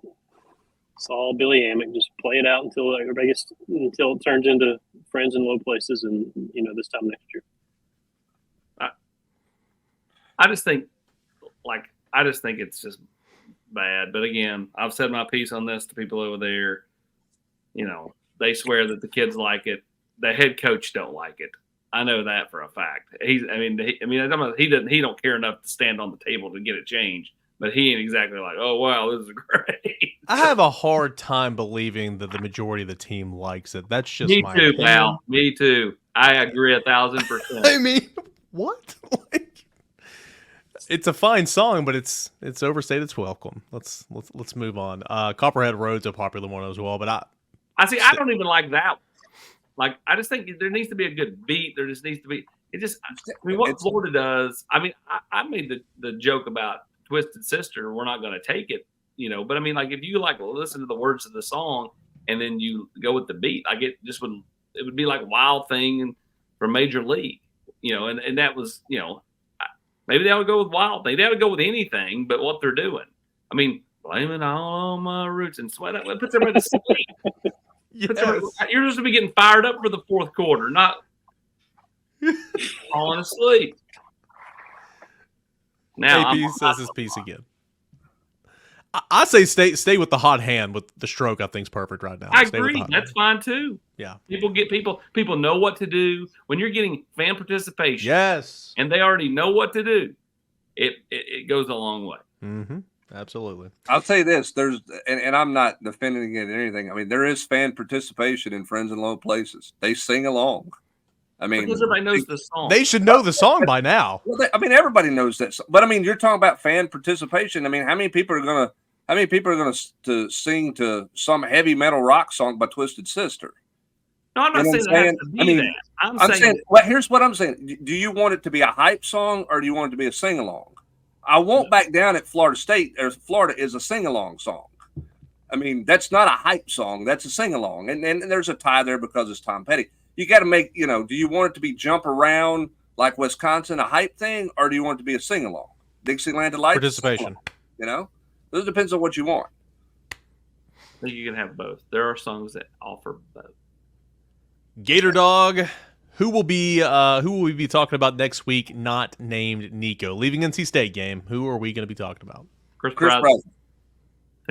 It's all Billy Amick. Just play it out until until it turns into Friends in Low Places, and this time next year. I just think it's just bad. But again, I've said my piece on this to people over there. They swear that the kids like it. The head coach don't like it. I know that for a fact. He don't care enough to stand on the table to get it changed. But he ain't exactly like, oh wow, this is great. I have a hard time believing that the majority of the team likes it. That's just me my too, opinion. pal. Me too. I agree 1,000%. I mean, what? It's a fine song, but it's overstayed its welcome. Let's move on. Copperhead Road's a popular one as well, but I don't even like that. Like, I just think there needs to be a good beat. There just needs to be. What Florida does. I mean, I made the joke about Twisted Sister. We're not going to take it, But I mean, like, if you listen to the words of the song and then you go with the beat, it would be like Wild Thing from Major League, And that was, maybe they would go with Wild Thing. They would go with anything but what they're doing. I mean, blame it all on my roots and sweat. It puts everybody to sleep. Yes. You're just to be getting fired up for the fourth quarter, not falling asleep. Now AP says his piece again. I say stay with the hot hand with the Stroke. I think is perfect right now. I agree. That's fine too. Yeah. People know what to do when you're getting fan participation. Yes. And they already know what to do. It goes a long way. Mm-hmm. Absolutely. I'll say this: and I'm not defending it or anything. I mean, there is fan participation in Friends in Low Places. They sing along. I mean, because everybody knows the song. They should know the song by now. Well, everybody knows that. But I mean, you're talking about fan participation. I mean, how many people are gonna to sing to some heavy metal rock song by Twisted Sister? No, I'm not saying it has to be that. I'm saying well, here's what I'm saying. Do you want it to be a hype song or do you want it to be a sing along? I won't back down at Florida State. Or Florida is a sing along song. I mean, that's not a hype song. That's a sing along, and there's a tie there because it's Tom Petty. You got to make, do you want it to be jump around like Wisconsin, a hype thing, or do you want it to be a sing along? Dixieland Delight Participation. It depends on what you want. I think you can have both. There are songs that offer both. Gaterdawg, who will we be talking about next week? Not named Nico, leaving NC State game. Who are we going to be talking about? Chris Brazel.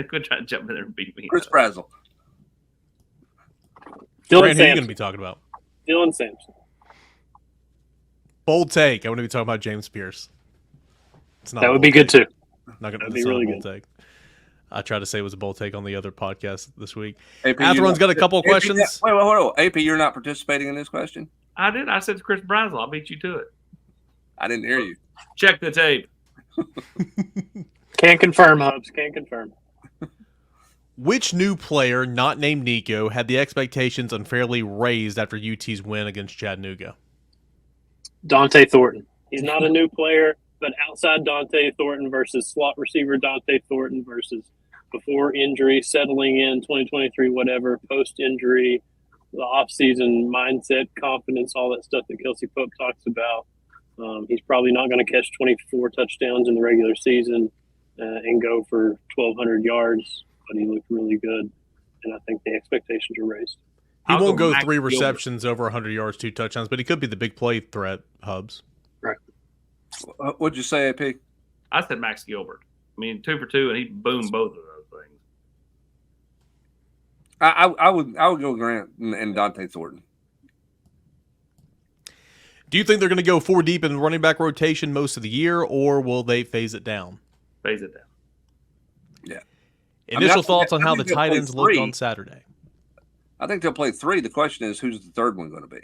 Quit trying to jump in there and beat me. Chris Brazel. Dylan Brand, who are you going to Sampson. be talking about? Dylan Sampson. Bold take. I want to be talking about James Pierce. It's not That a would be bold good take. too. Not gonna That'd be be really bold good. take. I tried to say it was a bold take on the other podcast this week. AP, Athrun's got a couple of questions. Wait, hold on. AP, you're not participating in this question? I did. I said Chris Brazel. I'll beat you to it. I didn't hear you. Check the tape. Can't confirm, Hubs. Can't confirm. Which new player, not named Nico, had the expectations unfairly raised after UT's win against Chattanooga? Dante Thornton. He's not a new player, but outside Dante Thornton versus slot receiver Dante Thornton versus before injury, settling in 2023, whatever, post-injury, the offseason mindset, confidence, all that stuff that Kelsey Pope talks about. He's probably not going to catch 24 touchdowns in the regular season and go for 1,200 yards, but he looked really good, and I think the expectations are raised. He I'll won't go go Max 3 Gilbert. receptions over 100 yards, 2 touchdowns, but he could be the big play threat, Hubs. What'd you say, AP? I said Max Gilbert. I mean, 2 for 2, and he boomed both of those things. I would go Grant and Dante Thornton. Do you think they're going to go 4 deep in the running back rotation most of the year, or will they phase it down? Phase it down. Yeah. Initial thoughts on I how think the they'll tight play ends looked 3. on Saturday? I think they'll play 3. The question is, who's the third one going to be?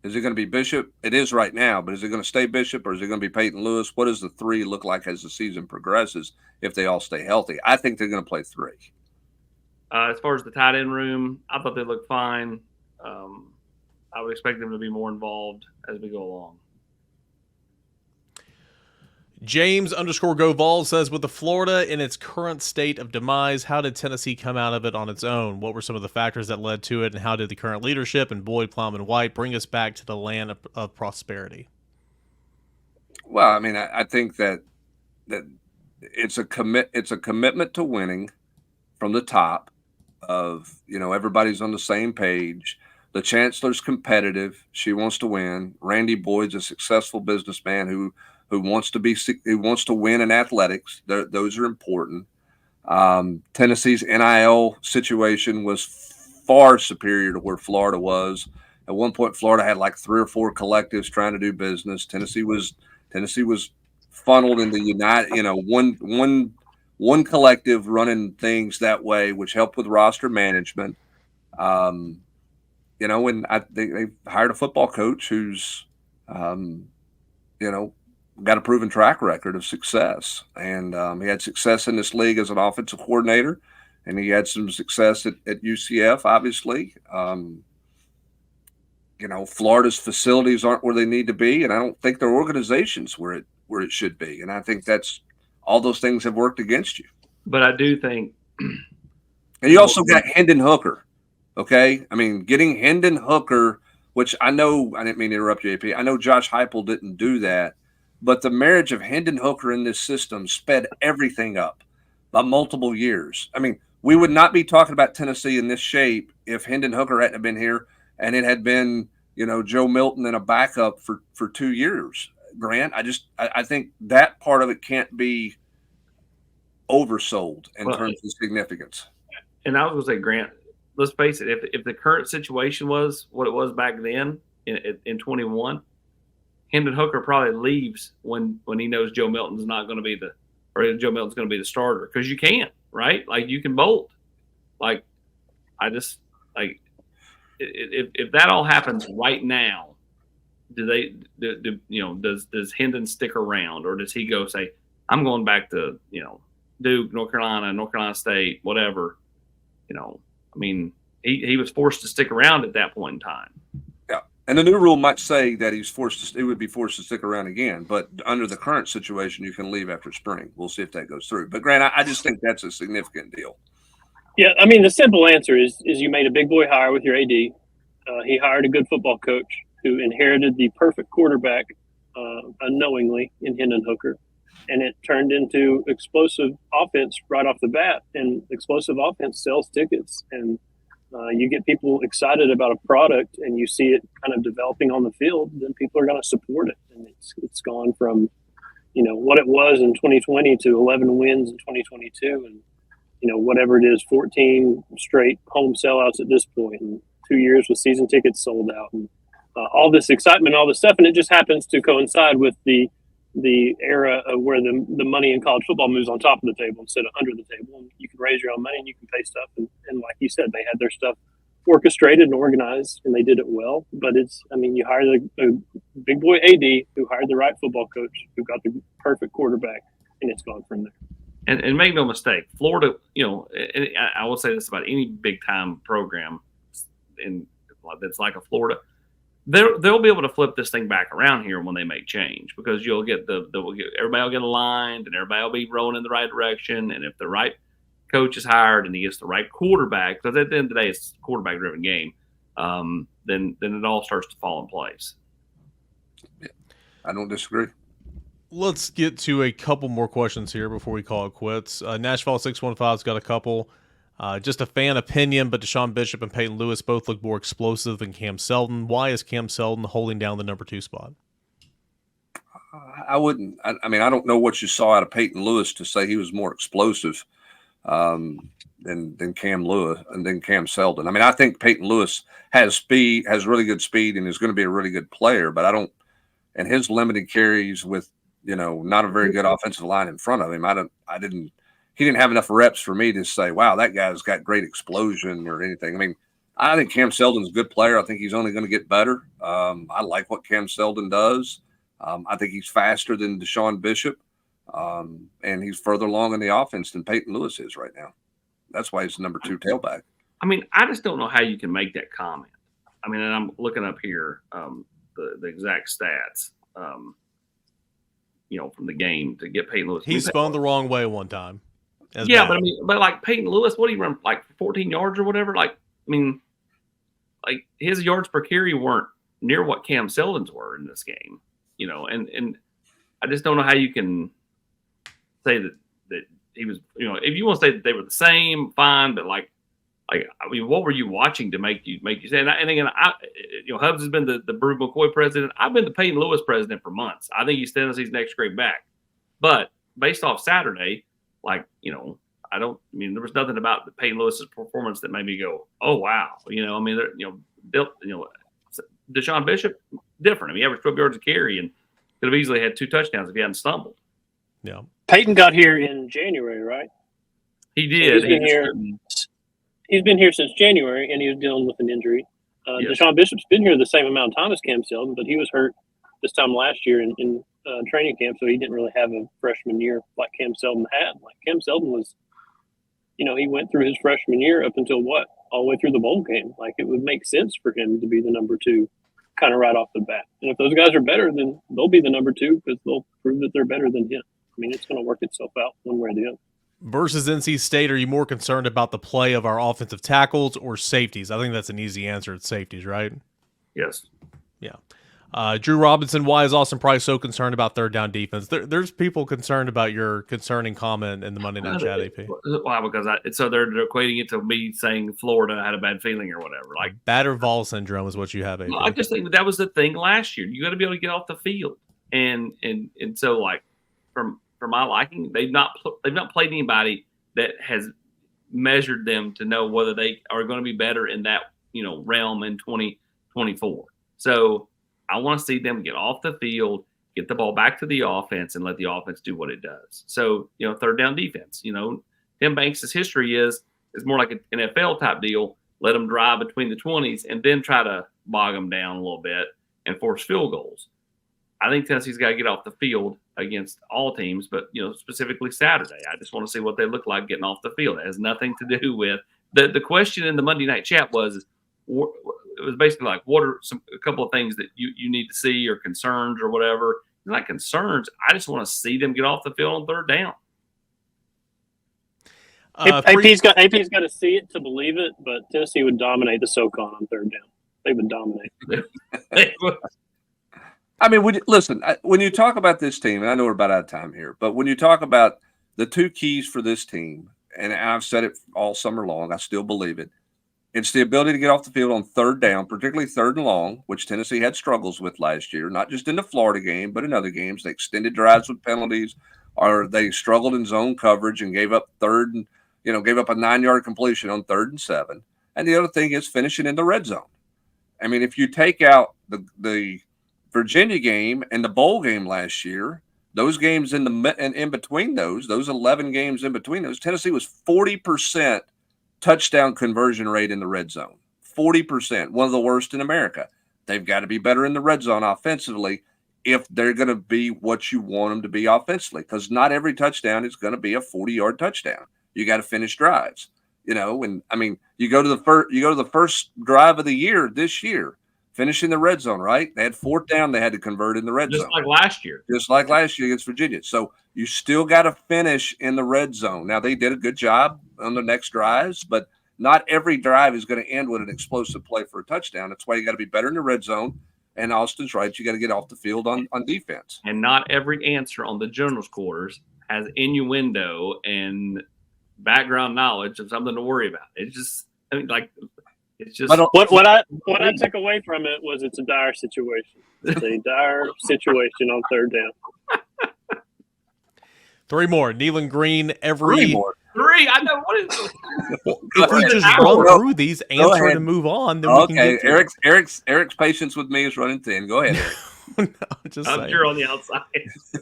Is it going to be Bishop? It is right now, but is it going to stay Bishop or is it going to be Peyton Lewis? What does the 3 look like as the season progresses if they all stay healthy? I think they're going to play 3. As far as the tight end room, I thought they looked fine. I would expect them to be more involved as we go along. James_Go Vols says, with the Florida in its current state of demise, how did Tennessee come out of it on its own? What were some of the factors that led to it, and how did the current leadership and Boyd, Plowman, White bring us back to the land of prosperity? Well, I mean, I think that it's a commitment to winning from the top. Of everybody's on the same page. The chancellor's competitive; she wants to win. Randy Boyd's a successful businessman who wants to win in athletics. Those are important. Tennessee's NIL situation was far superior to where Florida was. At one point, Florida had like 3 or 4 collectives trying to do business. Tennessee was funneled into one collective running things that way, which helped with roster management. And they hired a football coach who's, got a proven track record of success. And he had success in this league as an offensive coordinator, and he had some success at UCF, obviously. Florida's facilities aren't where they need to be, and I don't think their organization's where it should be. And I think that's all those things have worked against you. But I do think And you also got Hendon Hooker, okay? I mean, getting Hendon Hooker, which I know, I didn't mean to interrupt you, AP. I know Josh Heupel didn't do that, but the marriage of Hendon Hooker in this system sped everything up by multiple years. I mean, we would not be talking about Tennessee in this shape if Hendon Hooker hadn't been here and it had been, Joe Milton and a backup for 2 years. Grant, I think that part of it can't be oversold in terms of significance. And I was going to say, Grant, let's face it, if the current situation was what it was back then in 21, Hendon Hooker probably leaves when he knows Joe Milton's not going to be Joe Milton's going to be the starter, because you can't, right? Like, you can bolt. Like, if that all happens right now, does Hendon stick around, or does he go say, I'm going back to, Duke, North Carolina State, whatever, he was forced to stick around at that point in time. Yeah. And the new rule might say that he would be forced to stick around again, but under the current situation, you can leave after spring. We'll see if that goes through. But Grant, I just think that's a significant deal. Yeah, I mean, the simple answer is you made a big boy hire with your AD. He hired a good football coach who inherited the perfect quarterback unknowingly in Hendon Hooker, and it turned into explosive offense right off the bat. And explosive offense sells tickets, and you get people excited about a product, and you see it kind of developing on the field. Then people are going to support it, and it's gone from what it was in 2020 to 11 wins in 2022, and whatever it is, 14 straight home sellouts at this point, and 2 years with season tickets sold out, and all this excitement, all this stuff. And it just happens to coincide with the era of where the money in college football moves on top of the table instead of under the table. And you can raise your own money and you can pay stuff. And like you said, they had their stuff orchestrated and organized, and they did it well. But you hired a big boy AD who hired the right football coach who got the perfect quarterback, and it's gone from there. And make no mistake, Florida, and I will say this about any big time program that's like a Florida, they'll be able to flip this thing back around here when they make change, because you'll get everybody will get aligned and everybody will be rolling in the right direction. And if the right coach is hired and he gets the right quarterback, because at the end of the day it's a quarterback driven game, then it all starts to fall in place. Yeah, I don't disagree. Let's get to a couple more questions here before we call it quits. Nashville 615's got a couple. Just a fan opinion, but DeSean Bishop and Peyton Lewis both look more explosive than Cam Seldon. Why is Cam Seldon holding down the number 2 spot? I wouldn't. I don't know what you saw out of Peyton Lewis to say he was more explosive than Cam Lewis and then Cam Seldon. I think Peyton Lewis has speed, has really good speed, and is going to be a really good player. But and his limited carries with not a very good offensive line in front of him. He didn't have enough reps for me to say, wow, that guy's got great explosion or anything. I think Cam Seldon's a good player. I think he's only going to get better. I like what Cam Seldon does. I think he's faster than DeSean Bishop, and he's further along in the offense than Peyton Lewis is right now. That's why he's the number 2 tailback. I just don't know how you can make that comment. And I'm looking up here the exact stats, from the game to get Peyton Lewis. He spun the wrong way one time. Yeah, bad. but like Peyton Lewis, what do you run, like 14 yards or whatever? His yards per carry weren't near what Cam Seldon's were in this game, and I just don't know how you can say that he was, if you want to say that they were the same, fine, but what were you watching to make you say? And again, Hubs has been the Brew McCoy president. I've been the Peyton Lewis president for months. I think he's Tennessee's next great back, but based off Saturday, there was nothing about the Peyton Lewis's performance that made me go, oh wow, DeSean Bishop different. He averaged 12 yards a carry and could have easily had 2 touchdowns if he hadn't stumbled. Yeah, Peyton got here in January, right? He did. So he's been here since January, and he was dealing with an injury. Yes. DeSean Bishop's been here the same amount of time as Cam Seldon, but he was hurt this time last year in training camp, so he didn't really have a freshman year like Cam Seldon had. Like Cam Seldon was, he went through his freshman year up until all the way through the bowl game. Like it would make sense for him to be the number 2 kind of right off the bat. And if those guys are better, then they'll be the number 2 because they'll prove that they're better than him. It's going to work itself out one way or the other. Versus NC State, are you more concerned about the play of our offensive tackles or safeties? I think that's an easy answer. It's safeties, right? Yes. Yeah. Drew Robinson, why is Austin Price so concerned about third down defense? There's people concerned about your concerning comment in the Monday Night Chat, AP. Why? Because they're equating it to me saying Florida had a bad feeling or whatever. Like batter Vol syndrome is what you have, AP. I just think that was the thing last year. You got to be able to get off the field, and so like from my liking, they've not played anybody that has measured them to know whether they are going to be better in that realm in 2024. So I want to see them get off the field, get the ball back to the offense, and let the offense do what it does. So, third down defense. Tim Banks' history is more like an NFL type deal. Let them drive between the 20s and then try to bog them down a little bit and force field goals. I think Tennessee's got to get off the field against all teams, but specifically Saturday. I just want to see what they look like getting off the field. It has nothing to do with the question in the Monday night chat was it was basically like, what are a couple of things that you need to see or concerns or whatever. They're not concerns. I just want to see them get off the field on third down. AP's got to see it to believe it, but Tennessee would dominate the SoCon on third down. They would dominate. I mean, listen, when you talk about this team, and I know we're about out of time here, but when you talk about the two keys for this team, and I've said it all summer long, I still believe it, it's the ability to get off the field on third down, particularly third and long, which Tennessee had struggles with last year, not just in the Florida game, but in other games. They extended drives with penalties, or they struggled in zone coverage and gave up a 9-yard completion on 3rd and 7. And the other thing is finishing in the red zone. I mean, if you take out the Virginia game and the bowl game last year, those games in between those 11 games in between those, Tennessee was 40% touchdown conversion rate in the red zone. 40%, one of the worst in America. They've got to be better in the red zone offensively if they're going to be what you want them to be offensively, because not every touchdown is going to be a 40-yard touchdown. You got to finish drives, and I mean, you go to the first drive of the year this year, finish in the red zone, right? They had 4th down, they had to convert in the red zone. Just like last year against Virginia. So you still got to finish in the red zone. Now, they did a good job on the next drives, but not every drive is going to end with an explosive play for a touchdown. That's why you got to be better in the red zone. And Austin's right. You got to get off the field on defense. And not every answer on the general's quarters has innuendo and background knowledge of something to worry about. It's just, it's just what I took away from it was it's a dire situation. It's a dire situation on third down. 3 more. Nealon Green Three more. 3. I know what is. If we just run through these, answer and move on, then we can get to Eric's patience with me is running thin. Go ahead, Eric. No, just I'm saying. sure on the outside.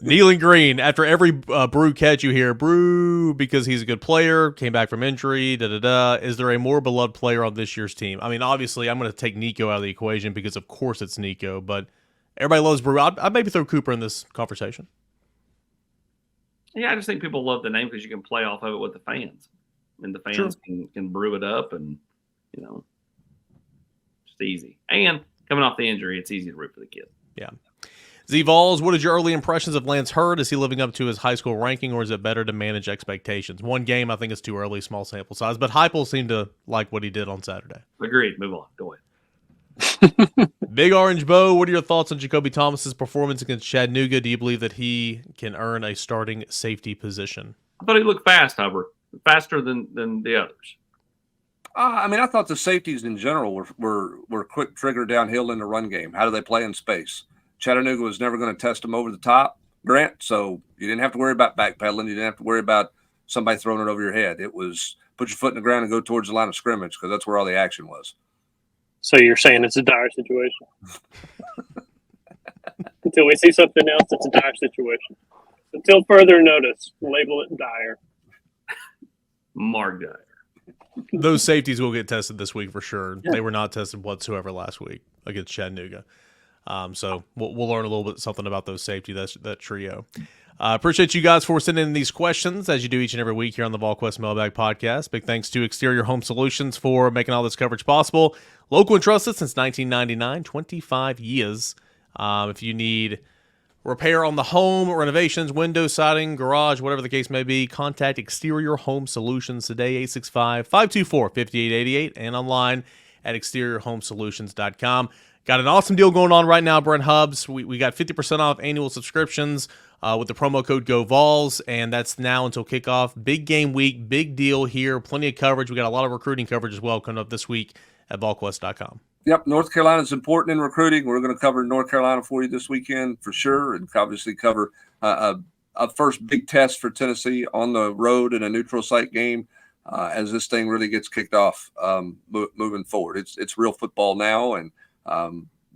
Nealon Green, after every brew catch you hear, brew, because he's a good player, came back from injury, Is there a more beloved player on this year's team? I mean, obviously, I'm going to take Nico out of the equation because, of course, it's Nico, but everybody loves Brew. I'd maybe throw Cooper in this conversation. Yeah, I just think people love the name because you can play off of it with the fans. And the fans can brew it up and, it's easy. And coming off the injury, it's easy to root for the kid. Yeah. Z-Vols, what is your early impressions of Lance Hurd? Is he living up to his high school ranking, or is it better to manage expectations? One game, I think it's too early, small sample size, but Heupel seemed to like what he did on Saturday. Agreed. Move on. Go ahead. BigOrangeBanjo, what are your thoughts on Jakobe Thomas's performance against Chattanooga? Do you believe that he can earn a starting safety position? I thought he looked fast, Hubbard. Faster than the others. I thought the safeties in general were quick trigger downhill in the run game. How do they play in space? Chattanooga was never going to test them over the top, Grant, so you didn't have to worry about backpedaling. You didn't have to worry about somebody throwing it over your head. It was put your foot in the ground and go towards the line of scrimmage because that's where all the action was. So you're saying it's a dire situation? Until we see something else, it's a dire situation. Until further notice, label it dire. Mark dire. Those safeties will get tested this week for sure. Yeah. They were not tested whatsoever last week against Chattanooga. So we'll learn a little bit something about those safety, that trio. Appreciate you guys for sending in these questions as you do each and every week here on the Volquest Mailbag Podcast. Big thanks to Exterior Home Solutions for making all this coverage possible. Local and trusted since 1999, 25 years. If you need repair on the home, renovations, window siding, garage, whatever the case may be, contact Exterior Home Solutions today, 865-524-5888, and online at exteriorhomesolutions.com. Got an awesome deal going on right now, Brent Hubbs. We got 50% off annual subscriptions with the promo code GOVOLS, and that's now until kickoff. Big game week, big deal here, plenty of coverage. We got a lot of recruiting coverage as well coming up this week at Volquest.com. Yep, North Carolina is important in recruiting. We're going to cover North Carolina for you this weekend for sure, and obviously cover a first big test for Tennessee on the road in a neutral site game as this thing really gets kicked off moving forward. It's real football now, and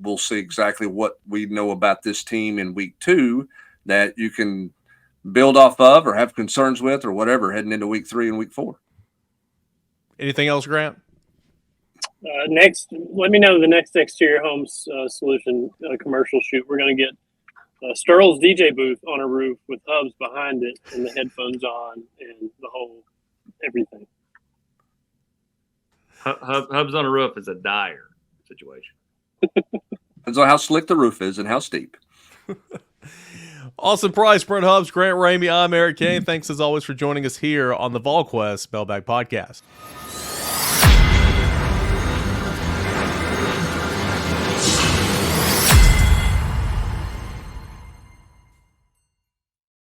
we'll see exactly what we know about this team in week 2 that you can build off of or have concerns with or whatever heading into week 3 and week 4. Anything else, Grant? Next, let me know the next exterior homes solution commercial shoot. We're going to get Sterl's DJ booth on a roof with hubs behind it and the headphones on and the whole everything. Hubs on a roof is a dire situation. Depends on how slick the roof is and how steep. Awesome price, Brent Hubbs, Grant Ramey. I'm Eric Kane. Thanks as always for joining us here on the Volquest Mailbag Podcast.